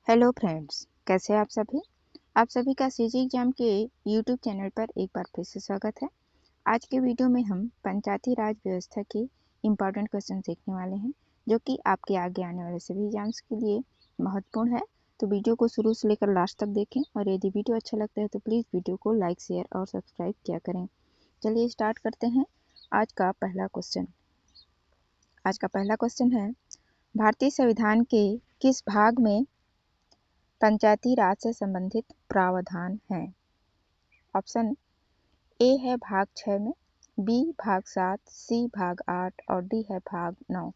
Hello friends, कैसे हैं आप सभी। आप सभी का सीजी एग्जाम के यूट्यूब चैनल पर एक बार फिर से स्वागत है। आज के वीडियो में हम पंचायती राज व्यवस्था के इम्पॉर्टेंट क्वेश्चन देखने वाले हैं, जो कि आपके आगे आने वाले सभी एग्जाम्स के लिए महत्वपूर्ण है। तो वीडियो को शुरू से लेकर लास्ट तक देखें, और यदि वीडियो अच्छा लगता है तो प्लीज़ वीडियो को लाइक, शेयर और सब्सक्राइब किया करें। चलिए स्टार्ट करते हैं आज का पहला क्वेश्चन। आज का पहला क्वेश्चन है, भारतीय संविधान के किस भाग में पंचायती राज से संबंधित प्रावधान हैं। ऑप्शन ए है भाग 6 में, बी भाग 7, सी भाग 8 और डी है भाग 9।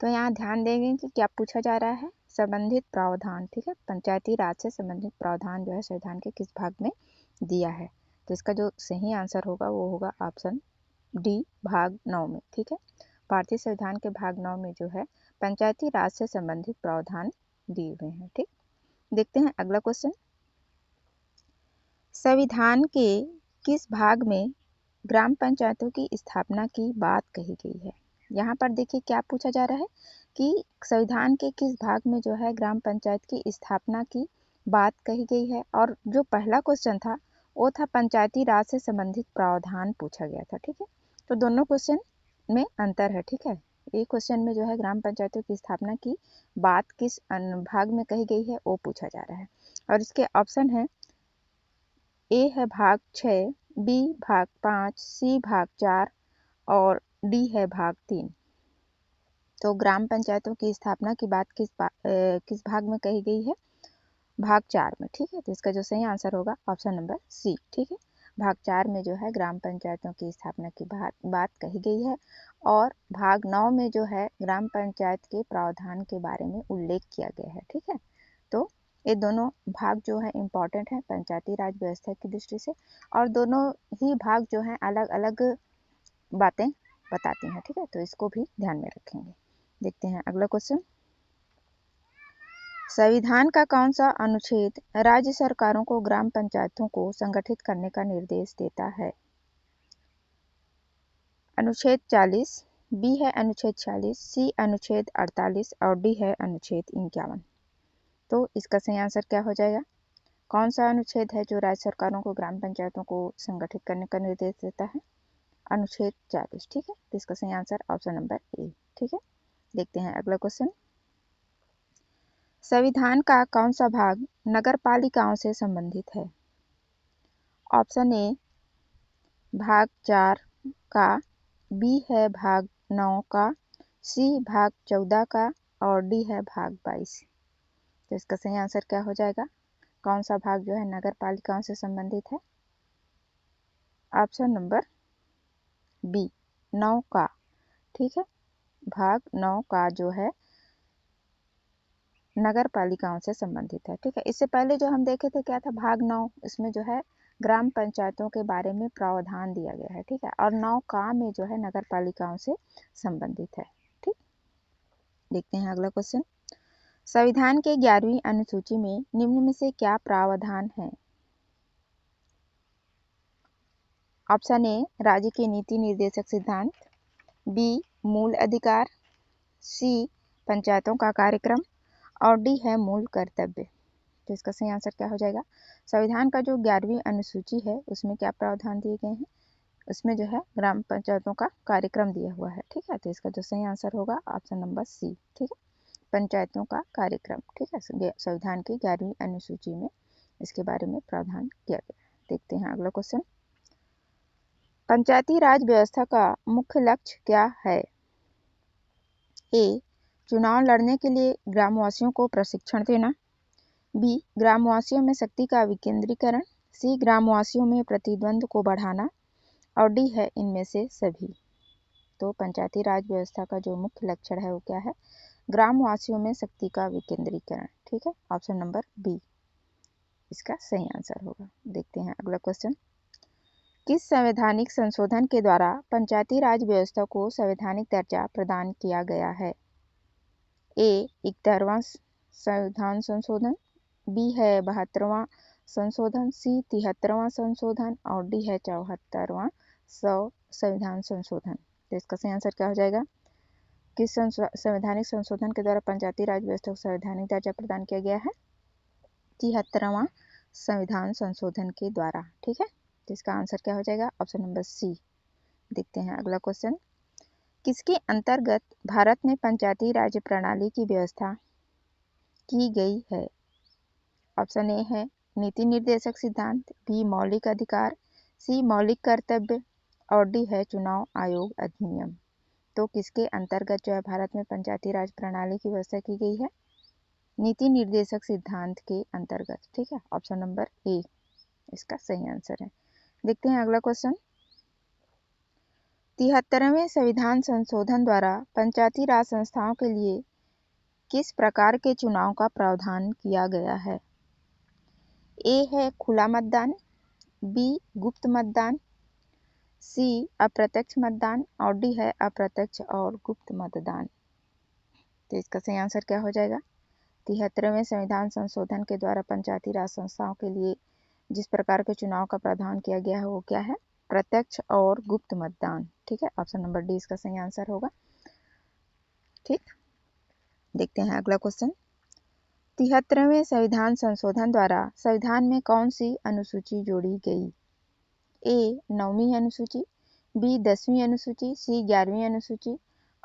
तो यहाँ ध्यान देंगे कि क्या पूछा जा रहा है, संबंधित प्रावधान। ठीक है, पंचायती राज से संबंधित प्रावधान जो है संविधान के किस भाग में दिया है। तो इसका जो सही आंसर होगा वो होगा ऑप्शन डी भाग 9 में। ठीक है, भारतीय संविधान के भाग 9 में जो है पंचायती राज से संबंधित प्रावधान दिए हुए हैं। ठीक, देखते हैं अगला क्वेश्चन। संविधान के किस भाग में ग्राम पंचायतों की स्थापना की बात कही गई है। यहाँ पर देखिए क्या पूछा जा रहा है कि संविधान के किस भाग में जो है ग्राम पंचायत की स्थापना की बात कही गई है। और जो पहला क्वेश्चन था वो था पंचायती राज से संबंधित प्रावधान पूछा गया था। ठीक है, तो दोनों क्वेश्चन में अंतर है। ठीक है, एक क्वेश्चन में जो है ग्राम पंचायतों की स्थापना की बात किस भाग में कही गई है वो पूछा जा रहा है। और इसके ऑप्शन है, ए है भाग 6, बी भाग 5, सी भाग 4 और डी है भाग 3। तो ग्राम पंचायतों की स्थापना की बात किस भाग में कही गई है, भाग 4 में। ठीक है, तो इसका जो सही आंसर होगा ऑप्शन नंबर सी। ठीक है, भाग 4 में जो है ग्राम पंचायतों की स्थापना की बात कही गई है, और भाग 9 में जो है ग्राम पंचायत के प्रावधान के बारे में उल्लेख किया गया है। ठीक है, तो ये दोनों भाग जो है इम्पॉर्टेंट है पंचायती राज व्यवस्था की दृष्टि से, और दोनों ही भाग जो है अलग अलग बातें बताती हैं। ठीक है, तो इसको भी ध्यान में रखेंगे। देखते हैं अगला क्वेश्चन। संविधान का कौन सा अनुच्छेद राज्य सरकारों को ग्राम पंचायतों को संगठित करने का निर्देश देता है। अनुच्छेद 40, बी है अनुच्छेद 46, सी अनुच्छेद 48 और डी है अनुच्छेद 51। तो इसका सही आंसर क्या हो जाएगा, कौन सा अनुच्छेद है जो राज्य सरकारों को ग्राम पंचायतों को संगठित करने का निर्देश देता है। अनुच्छेद 40। ठीक है, तो इसका सही आंसर ऑप्शन नंबर ए। ठीक है, देखते हैं अगला क्वेश्चन। संविधान का कौन सा भाग नगर पालिकाओं से संबंधित है। ऑप्शन ए भाग 4 का, बी है भाग 9 का, सी भाग 14 का और डी है भाग 22। तो इसका सही आंसर क्या हो जाएगा, कौन सा भाग जो है नगर पालिकाओं से संबंधित है। ऑप्शन नंबर बी 9 का। ठीक है, भाग 9 का जो है नगर पालिकाओं से संबंधित है। ठीक है, इससे पहले जो हम देखे थे क्या था, भाग 9, इसमें जो है ग्राम पंचायतों के बारे में प्रावधान दिया गया है। ठीक है, और 9 का में जो है नगर पालिकाओं से संबंधित है। ठीक, देखते हैं अगला क्वेश्चन। संविधान के 11वीं अनुसूची में निम्न में से क्या प्रावधान है। ऑप्शन ए राज्य के नीति निर्देशक सिद्धांत, बी मूल अधिकार, सी पंचायतों का कार्यक्रम और डी है मूल कर्तव्य। तो इसका सही आंसर क्या हो जाएगा, संविधान का जो 11वीं अनुसूची है उसमें क्या प्रावधान दिए गए हैं, उसमें जो है ग्राम पंचायतों का कार्यक्रम दिया हुआ है। ठीक है, तो इसका जो सही आंसर होगा ऑप्शन नंबर सी। ठीक है, पंचायतों का कार्यक्रम। ठीक है, संविधान की 11वीं अनुसूची में इसके बारे में प्रावधान किया गया। देखते हैं अगला क्वेश्चन। पंचायती राज व्यवस्था का मुख्य लक्ष्य क्या है। ए चुनाव लड़ने के लिए ग्रामवासियों को प्रशिक्षण देना, बी ग्रामवासियों में शक्ति का विकेंद्रीकरण, सी ग्रामवासियों में प्रतिद्वंद को बढ़ाना और डी है इनमें से सभी। तो पंचायती राज व्यवस्था का जो मुख्य लक्षण है वो क्या है, ग्रामवासियों में शक्ति का विकेंद्रीकरण। ठीक है, ऑप्शन नंबर बी इसका सही आंसर होगा। देखते हैं अगला क्वेश्चन। किस संवैधानिक संशोधन के द्वारा पंचायती राज व्यवस्था को संवैधानिक दर्जा प्रदान किया गया है। ए 71वां संविधान संशोधन, बी है 72वां संशोधन, सी 73वां संशोधन और डी है 74वां संविधान संशोधन। तो इसका सही आंसर क्या हो जाएगा, किस संवैधानिक संशोधन के द्वारा पंचायती राज व्यवस्था को संवैधानिक दर्जा प्रदान किया गया है। 73वां संविधान संशोधन के द्वारा। ठीक है, तो इसका आंसर क्या हो जाएगा? Option number C. देखते हैं अगला क्वेश्चन। किसके अंतर्गत भारत में पंचायती राज प्रणाली की व्यवस्था की गई है? ऑप्शन ए है नीति निर्देशक सिद्धांत, बी मौलिक अधिकार, सी मौलिक कर्तव्य और डी है चुनाव आयोग अधिनियम। तो किसके अंतर्गत जो है भारत में पंचायती राज प्रणाली की व्यवस्था की गई है? नीति निर्देशक सिद्धांत के अंतर्गत। ठीक है, ऑप्शन नंबर ए इसका सही आंसर है। देखते हैं अगला क्वेश्चन। 73वें संविधान संशोधन द्वारा पंचायती राज संस्थाओं के लिए किस प्रकार के चुनाव का प्रावधान किया गया है? ए है खुला मतदान, बी गुप्त मतदान, सी अप्रत्यक्ष मतदान और डी है अप्रत्यक्ष और गुप्त मतदान। तो इसका सही आंसर क्या हो जाएगा? 73वें संविधान संशोधन के द्वारा पंचायती राज संस्थाओं के लिए जिस प्रकार के चुनाव का प्रावधान किया गया है वो क्या है? प्रत्यक्ष और गुप्त मतदान। ठीक है, ऑप्शन नंबर डी इसका सही आंसर होगा। ठीक, देखते हैं अगला क्वेश्चन। 73वें संविधान संशोधन द्वारा संविधान में कौन सी अनुसूची जोड़ी गई? ए 9वीं अनुसूची, बी 10वीं अनुसूची, सी 11वीं अनुसूची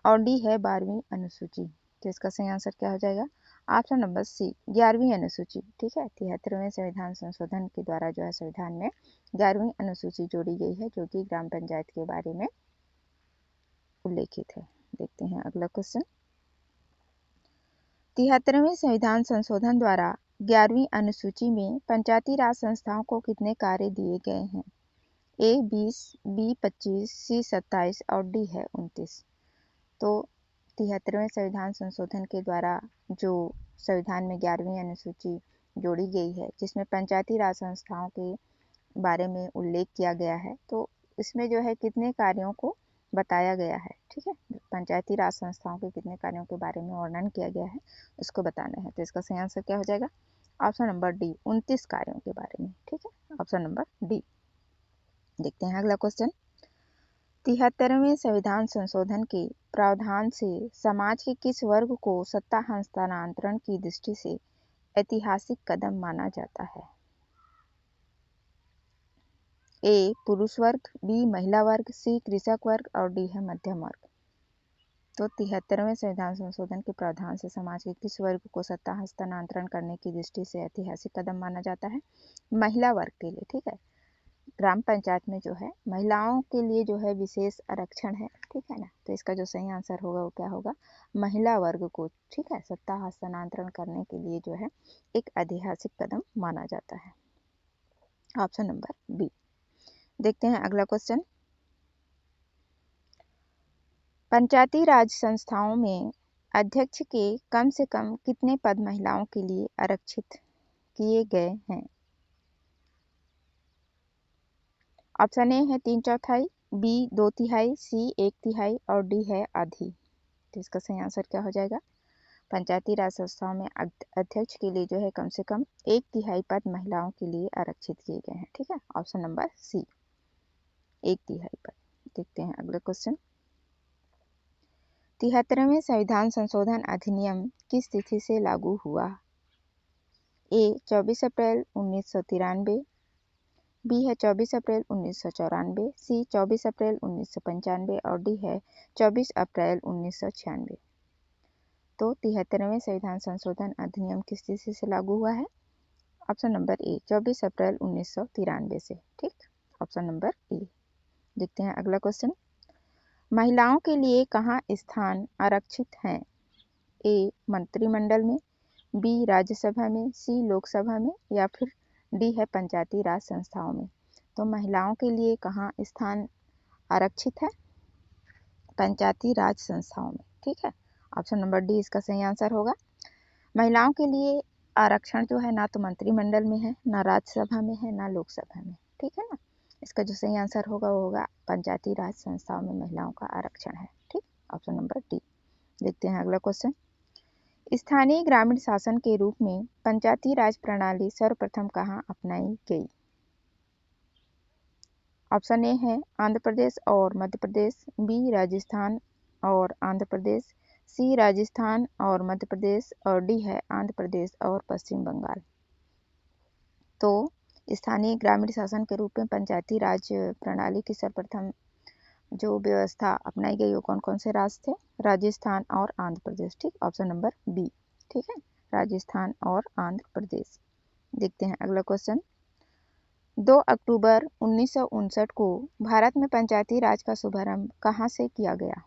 और डी है 12वीं अनुसूची। तो इसका सही आंसर क्या हो जाएगा? ऑप्शन नंबर सी 11वीं अनुसूची। ठीक है, 73वें संविधान संशोधन के द्वारा जो है संविधान में 11वीं अनुसूची जोड़ी गई है जो कि ग्राम पंचायत के बारे में उल्लेखित है। देखते हैं अगला क्वेश्चन। 73वें संविधान संशोधन द्वारा 11वीं अनुसूची में पंचायती राज संस्थाओं को कितने कार्य दिए गए हैं? ए 20, बी 25, सी 27 और डी है 29। तो 73वें संविधान संशोधन के द्वारा जो संविधान में 11वीं अनुसूची जोड़ी गई है जिसमें पंचायती राज संस्थाओं के बारे में उल्लेख किया गया है, तो इसमें जो है कितने कार्यों को बताया गया है? ठीक है, पंचायती राज संस्थाओं के कितने कार्यों के बारे में वर्णन किया गया है उसको बताना है। तो इसका सही आंसर क्या हो जाएगा? ऑप्शन नंबर डी 29 कार्यों के बारे में। ठीक है, ऑप्शन नंबर डी। देखते हैं अगला क्वेश्चन। 73वें संविधान संशोधन के प्रावधान से समाज के किस वर्ग को सत्ता हस्तांतरण की दृष्टि से ऐतिहासिक कदम माना जाता है? ए पुरुष वर्ग, बी महिला वर्ग, सी कृषक वर्ग और डी है मध्यम वर्ग। तो 73वें संविधान संशोधन के प्रावधान से समाज के किस वर्ग को सत्ता हस्तांतरण करने की दृष्टि से ऐतिहासिक कदम माना जाता है? महिला वर्ग के लिए। ठीक है, ग्राम पंचायत में जो है महिलाओं के लिए जो है विशेष आरक्षण है। ठीक है ना, तो इसका जो सही आंसर होगा वो क्या होगा? महिला वर्ग को ठीक है सत्ता हस्तांतरण करने के लिए जो है एक ऐतिहासिक कदम माना जाता है। Option number B. देखते हैं अगला क्वेश्चन। पंचायती राज संस्थाओं में अध्यक्ष के कम से कम कितने पद महिलाओं के लिए आरक्षित किए गए हैं? ऑप्शन ए है 3/4, बी 2/3, सी 1/3 और डी है आधी। तो इसका सही आंसर क्या हो जाएगा? पंचायती राज संस्थाओं में अध्यक्ष के लिए जो है कम से कम 1/3 पद महिलाओं के लिए आरक्षित किए गए हैं। ठीक है, ऑप्शन नंबर सी 1/3 पद। देखते हैं अगला क्वेश्चन। 73वें संविधान संशोधन अधिनियम किस तिथि से लागू हुआ? ए 24 अप्रैल 1993, बी है 24 अप्रैल 1994, सी 24 अप्रैल 1995 और डी है 24 अप्रैल 1996। तो 73वें संविधान संशोधन अधिनियम किस तिथि से लागू हुआ है? ऑप्शन नंबर ए 24 अप्रैल 1993 से। ठीक, ऑप्शन नंबर ए। देखते हैं अगला क्वेश्चन। महिलाओं के लिए कहाँ स्थान आरक्षित हैं? ए मंत्रिमंडल में, बी राज्यसभा में, सी लोकसभा में या फिर डी है पंचायती राज संस्थाओं में। तो महिलाओं के लिए कहाँ स्थान आरक्षित है? पंचायती राज संस्थाओं में। ठीक है, ऑप्शन नंबर डी इसका सही आंसर होगा। महिलाओं के लिए आरक्षण जो है ना तो मंत्रिमंडल में है, ना राज्यसभा में है, ना लोकसभा में। ठीक है ना, इसका जो सही आंसर होगा वो होगा पंचायती राज संस्थाओं में महिलाओं का आरक्षण है। ठीक, ऑप्शन नंबर डी। देखते हैं अगला क्वेश्चन। स्थानीय ग्रामीण शासन के रूप में पंचायती राज प्रणाली सर्वप्रथम कहाँ अपनाई गई? ऑप्शन ए है आंध्र प्रदेश और मध्य प्रदेश, बी राजस्थान और आंध्र प्रदेश, सी राजस्थान और मध्य प्रदेश और डी है आंध्र प्रदेश और पश्चिम बंगाल। तो स्थानीय ग्रामीण शासन के रूप में पंचायती राज प्रणाली की सर्वप्रथम जो व्यवस्था अपनाई गई वो कौन कौन से राज्य थे? राजस्थान और आंध्र प्रदेश। ठीक, ऑप्शन नंबर बी। ठीक है, राजस्थान और आंध्र प्रदेश। देखते हैं अगला क्वेश्चन। 2 अक्टूबर 1959 को भारत में पंचायती राज का शुभारंभ कहाँ से किया गया?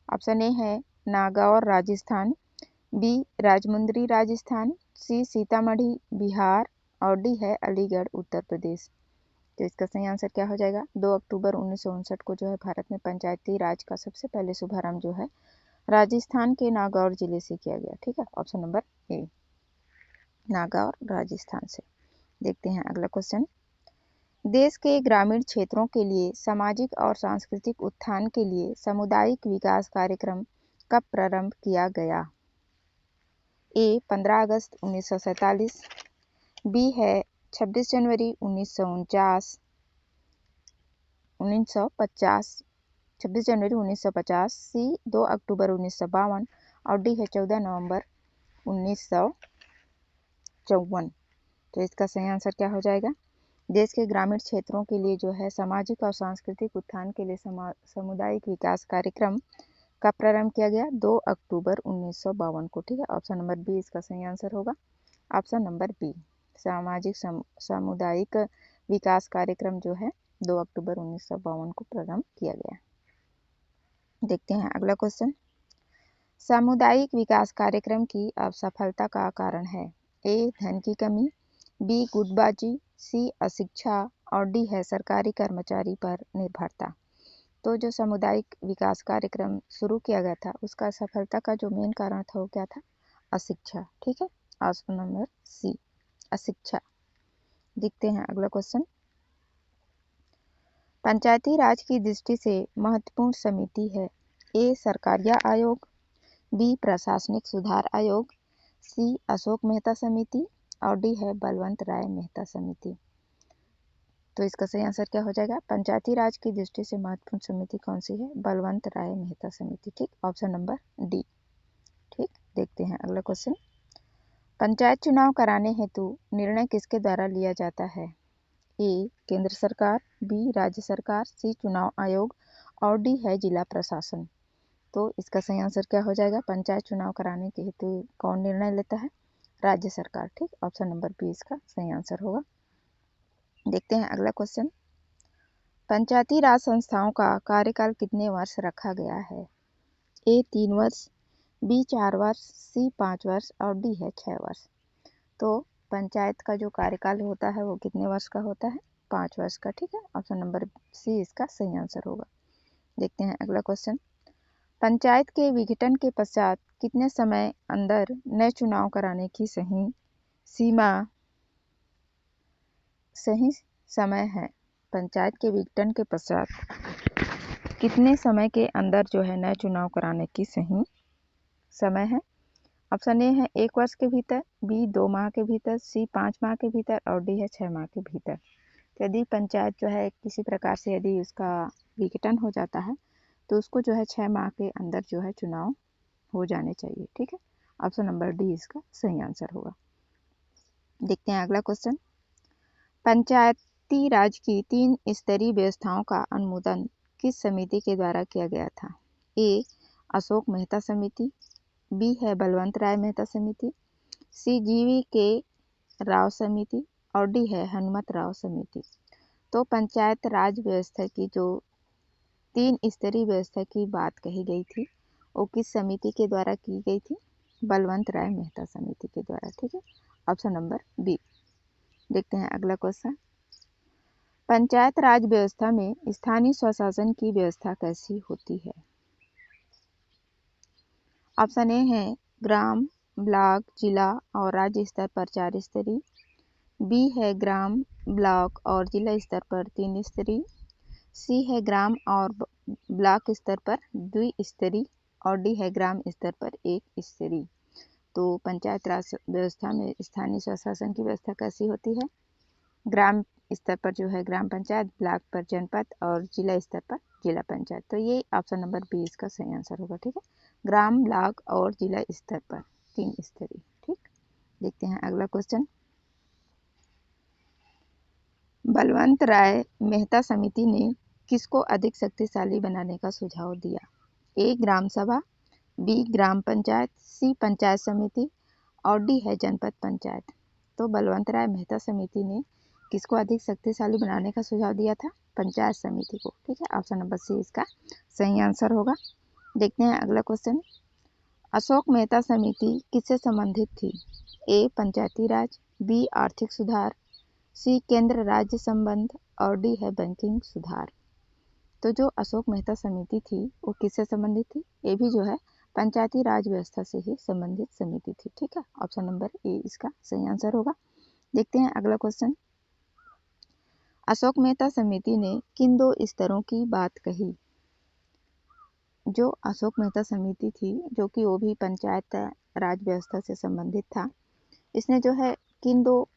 ऑप्शन ए है नागौर राजस्थान, बी राजमुंदरी राजस्थान, सी सीतामढ़ी बिहार और डी है अलीगढ़ उत्तर प्रदेश। तो इसका सही आंसर क्या हो जाएगा? 2 अक्टूबर 1959 को जो है भारत में पंचायती राज का सबसे पहले शुभारंभ जो है राजस्थान के नागौर जिले से किया गया। ठीक है, option number A, Nagaur Rajasthan से। देखते हैं अगला क्वेश्चन। देश के ग्रामीण क्षेत्रों के लिए सामाजिक और सांस्कृतिक उत्थान के लिए सामुदायिक विकास कार्यक्रम कब प्रारंभ किया गया? ए 15 अगस्त 1947, बी है 26 जनवरी 1949 26 जनवरी 1950, सी 2 अक्टूबर 1952 और डी है 14 नवंबर 1954। तो इसका सही आंसर क्या हो जाएगा? देश के ग्रामीण क्षेत्रों के लिए जो है सामाजिक और सांस्कृतिक उत्थान के लिए सामुदायिक विकास कार्यक्रम का प्रारंभ किया गया 2 अक्टूबर 1952 को। ठीक है, ऑप्शन नंबर बी इसका सही आंसर होगा। ऑप्शन नंबर बी, सामाजिक सामुदायिक विकास कार्यक्रम जो है 2 अक्टूबर 1952 को प्रारंभ किया गया। देखते हैं अगला क्वेश्चन। सामुदायिक विकास कार्यक्रम की असफलता का कारण है? ए धन की कमी, बी गुटबाजी, सी अशिक्षा और डी है सरकारी कर्मचारी पर निर्भरता। तो जो सामुदायिक विकास कार्यक्रम शुरू किया गया था उसका सफलता का जो मेन कारण था वो क्या था? अशिक्षा। ठीक है, ऑप्शन नंबर सी, अशिक्षा। देखते हैं अगला क्वेश्चन। पंचायती राज की दृष्टि से महत्वपूर्ण समिति है? ए सरकारिया आयोग, बी प्रशासनिक सुधार आयोग, सी अशोक मेहता समिति और डी है बलवंत राय मेहता समिति। तो इसका सही आंसर क्या हो जाएगा? पंचायती राज की दृष्टि से महत्वपूर्ण समिति कौन सी है? बलवंत राय मेहता समिति। ठीक, ऑप्शन नंबर डी। ठीक, देखते हैं अगला क्वेश्चन। पंचायत चुनाव कराने हेतु निर्णय किसके द्वारा लिया जाता है? ए केंद्र सरकार, बी राज्य सरकार, सी चुनाव आयोग और डी है जिला प्रशासन। तो इसका सही आंसर क्या हो जाएगा? पंचायत चुनाव कराने के हेतु कौन निर्णय लेता है? राज्य सरकार। ठीक, ऑप्शन नंबर बी इसका सही आंसर होगा। देखते हैं अगला क्वेश्चन। पंचायती राज संस्थाओं का कार्यकाल कितने वर्ष रखा गया है? ए 3 वर्ष, बी 4 वर्ष, सी 5 वर्ष और डी है 6 वर्ष। तो पंचायत का जो कार्यकाल होता है वो कितने वर्ष का होता है? 5 वर्ष का। ठीक है, ऑप्शन नंबर सी इसका सही आंसर होगा। देखते हैं अगला क्वेश्चन। पंचायत के विघटन के पश्चात कितने समय अंदर नए चुनाव कराने की सही समय है? पंचायत के विघटन के पश्चात कितने समय के अंदर जो है नए चुनाव कराने की सही समय है? ऑप्शन ए है 1 वर्ष के भीतर, बी 2 माह के भीतर, सी 5 माह के भीतर और डी है 6 माह के भीतर। यदि पंचायत जो है किसी प्रकार से यदि उसका विघटन हो जाता है तो उसको जो है 6 माह के अंदर जो है चुनाव हो जाने चाहिए। ठीक है, ऑप्शन नंबर डी इसका सही आंसर होगा। देखते हैं अगला क्वेश्चन। पंचायती राज की 3 स्तरीय व्यवस्थाओं का अनुमोदन किस समिति के द्वारा किया गया था? ए अशोक मेहता समिति, बी है बलवंत राय मेहता समिति, सी जीवी के राव समिति और डी है हनुमत राव समिति। तो पंचायत राज व्यवस्था की जो 3 स्तरीय व्यवस्था की बात कही गई थी वो किस समिति के द्वारा की गई थी? बलवंत राय मेहता समिति के द्वारा। ठीक है, ऑप्शन नंबर बी। देखते हैं अगला क्वेश्चन। पंचायत राज व्यवस्था में स्थानीय स्वशासन की व्यवस्था कैसी होती है? ऑप्शन ए है ग्राम, ब्लॉक, जिला और राज्य स्तर पर 4 स्तरीय, बी है ग्राम, ब्लॉक और जिला स्तर पर 3 स्तरीय, सी है ग्राम और ब्लॉक स्तर पर 2 स्तरीय और डी है ग्राम स्तर पर 1 स्तरीय। तो पंचायत राज व्यवस्था में स्थानीय स्वशासन की व्यवस्था कैसी होती है? ग्राम स्तर पर जो है ग्राम पंचायत, ब्लॉक पर जनपद और जिला स्तर पर जिला पंचायत। तो ये ऑप्शन नंबर बी इसका सही आंसर होगा। ठीक है, ग्राम, ब्लॉक और जिला स्तर पर 3 स्तरीय। ठीक, देखते हैं अगला क्वेश्चन। बलवंत राय मेहता समिति ने किसको अधिक शक्तिशाली बनाने का सुझाव दिया? ए ग्राम सभा, बी ग्राम पंचायत, सी पंचायत समिति और डी है जनपद पंचायत। तो बलवंत राय मेहता समिति ने किसको अधिक शक्तिशाली बनाने का सुझाव दिया था? पंचायत समिति को। ठीक है, ऑप्शन नंबर सी इसका सही आंसर होगा। देखते हैं अगला क्वेश्चन। अशोक मेहता समिति किससे संबंधित थी? ए पंचायती राज, बी आर्थिक सुधार, सी केंद्र राज्य संबंध और डी है बैंकिंग सुधार। तो जो अशोक मेहता समिति थी वो किससे संबंधित थी? ये भी जो है पंचायती राज व्यवस्था से ही संबंधित समिति थी। ठीक है, ऑप्शन नंबर ए इसका सही आंसर होगा। देखते हैं अगला क्वेश्चन। अशोक मेहता समिति ने किन दो स्तरों की बात कही? जो अशोक मेहता समिति थी, जो कि वो भी पंचायत राज व्यवस्था से संबंधित था, इसने जो है किन दो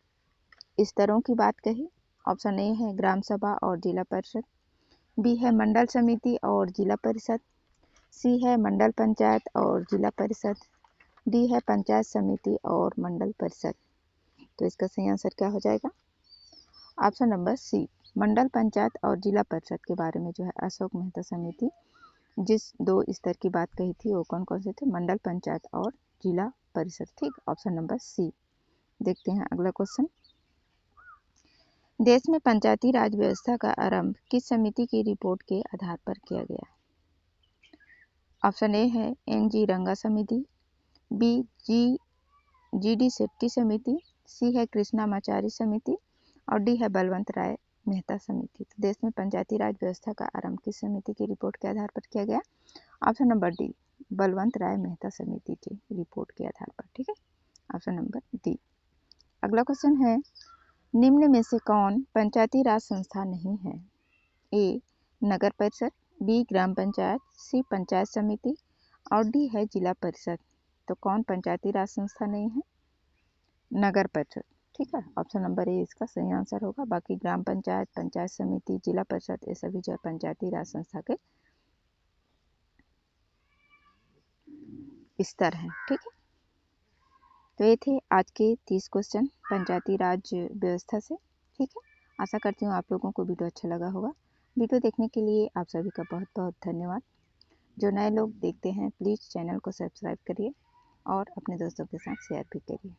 स्तरों की बात कही? ऑप्शन ए है ग्राम सभा और जिला परिषद, बी है मंडल समिति और जिला परिषद, सी है मंडल पंचायत और जिला परिषद, डी है पंचायत समिति और मंडल परिषद। तो इसका सही आंसर क्या हो जाएगा? ऑप्शन नंबर सी, मंडल पंचायत और जिला परिषद के बारे में जो है अशोक मेहता समिति जिस दो स्तर की बात कही थी वो कौन कौन से थे? मंडल पंचायत और जिला परिषद। ठीक, ऑप्शन नंबर सी। देखते हैं अगला क्वेश्चन। देश में पंचायती राज व्यवस्था का आरंभ किस समिति की रिपोर्ट के आधार पर किया गया? ऑप्शन ए है एन.जी. रंगा समिति, बी जी.डी. शेट्टी समिति, सी है कृष्णामाचारी समिति और डी है बलवंत राय मेहता समिति। तो देश में पंचायती राज व्यवस्था का आरंभ किस समिति की रिपोर्ट के आधार पर किया गया? ऑप्शन नंबर डी, बलवंत राय मेहता समिति की रिपोर्ट के आधार पर। ठीक है, ऑप्शन नंबर डी। अगला क्वेश्चन है, निम्न में से कौन पंचायती राज संस्था नहीं है? ए नगर परिषद, बी ग्राम पंचायत, सी पंचायत समिति और डी है जिला परिषद। तो कौन पंचायती राज संस्था नहीं है? नगर परिषद। ठीक है, ऑप्शन नंबर ए इसका सही आंसर होगा। बाकी ग्राम पंचायत, पंचायत समिति, जिला परिषद ये सभी जो है पंचायती राज संस्था के स्तर हैं। ठीक है, तो ये थे आज के 30 क्वेश्चन पंचायती राज व्यवस्था से। ठीक है, आशा करती हूँ आप लोगों को वीडियो अच्छा लगा होगा। वीडियो देखने के लिए आप सभी का बहुत बहुत धन्यवाद। जो नए लोग देखते हैं प्लीज़ चैनल को सब्सक्राइब करिए और अपने दोस्तों के साथ शेयर भी करिए।